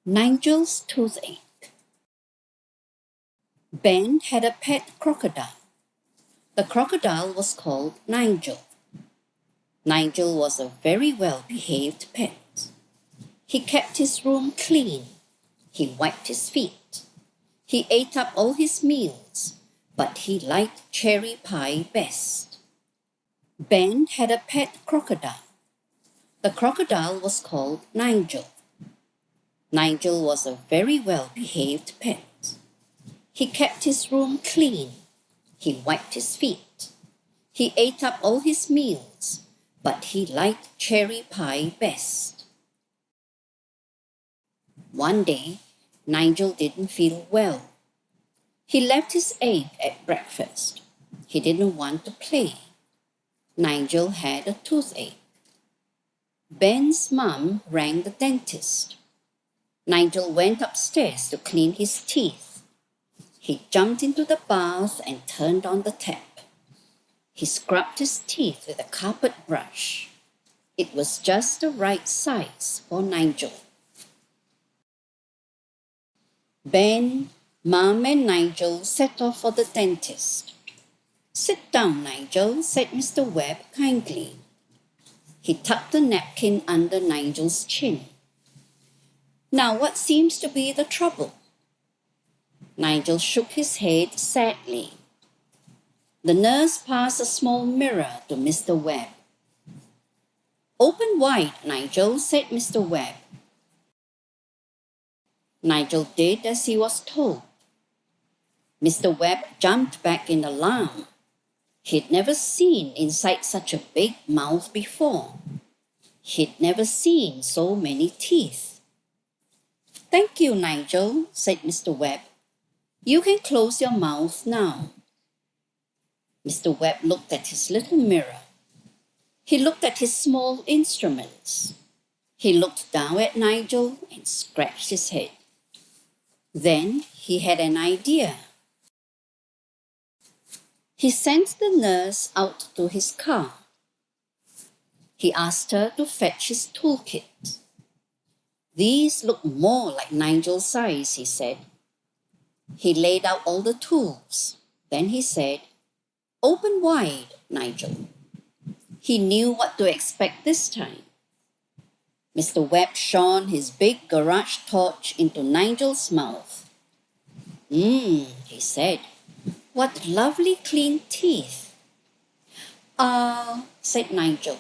Nigel's toothache. Ben had a pet crocodile. The crocodile was called Nigel. Nigel was a very well-behaved pet. He kept his room clean. He wiped his feet. He ate up all his meals, but he liked cherry pie best. Ben had a pet crocodile. The crocodile was called Nigel. Nigel was a very well-behaved pet. He kept his room clean. He wiped his feet. He ate up all his meals, but he liked cherry pie best. One day, Nigel didn't feel well. He left his egg at breakfast. He didn't want to play. Nigel had a toothache. Ben's mom rang the dentist. Nigel went upstairs to clean his teeth. He jumped into the bath and turned on the tap. He scrubbed his teeth with a carpet brush. It was just the right size for Nigel. Ben, Mom and Nigel set off for the dentist. "Sit down, Nigel," said Mr. Webb kindly. He tucked the napkin under Nigel's chin. "Now what seems to be the trouble?" Nigel shook his head sadly. The nurse passed a small mirror to Mr. Webb. "Open wide, Nigel," said Mr. Webb. Nigel did as he was told. Mr. Webb jumped back in alarm. He'd never seen inside such a big mouth before. He'd never seen so many teeth. "Thank you, Nigel," said Mr. Webb. "You can close your mouth now." Mr. Webb looked at his little mirror. He looked at his small instruments. He looked down at Nigel and scratched his head. Then he had an idea. He sent the nurse out to his car. He asked her to fetch his toolkit. "These look more like Nigel's size," he said. He laid out all the tools. Then he said, "Open wide, Nigel." He knew what to expect this time. Mr. Webb shone his big garage torch into Nigel's mouth. He said, "What lovely clean teeth." Said Nigel.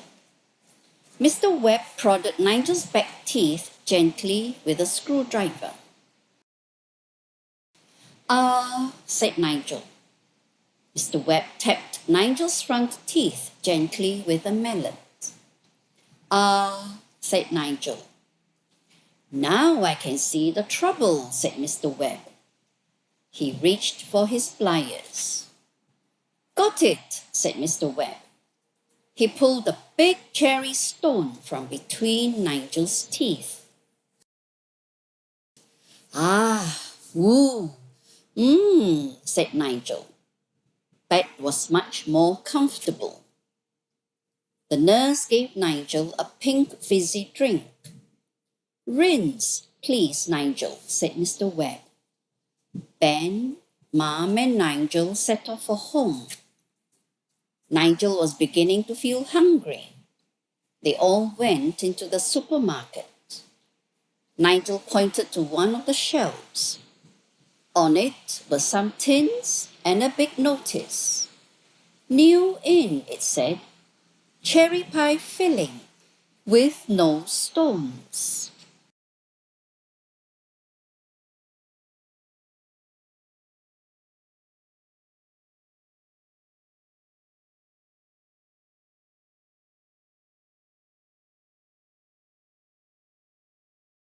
Mr. Webb prodded Nigel's back teeth gently with a screwdriver. Said Nigel. Mr. Webb tapped Nigel's front teeth gently with a mallet. Said Nigel. "Now I can see the trouble," said Mr. Webb. He reached for his pliers. "Got it," said Mr. Webb. He pulled a big cherry stone from between Nigel's teeth. Said Nigel. That was much more comfortable. The nurse gave Nigel a pink fizzy drink. "Rinse, please, Nigel," said Mr. Webb. Ben, Mom and Nigel set off for home. Nigel was beginning to feel hungry. They all went into the supermarket. Nigel pointed to one of the shelves. On it were some tins and a big notice. "New in," it said. "Cherry pie filling with no stones."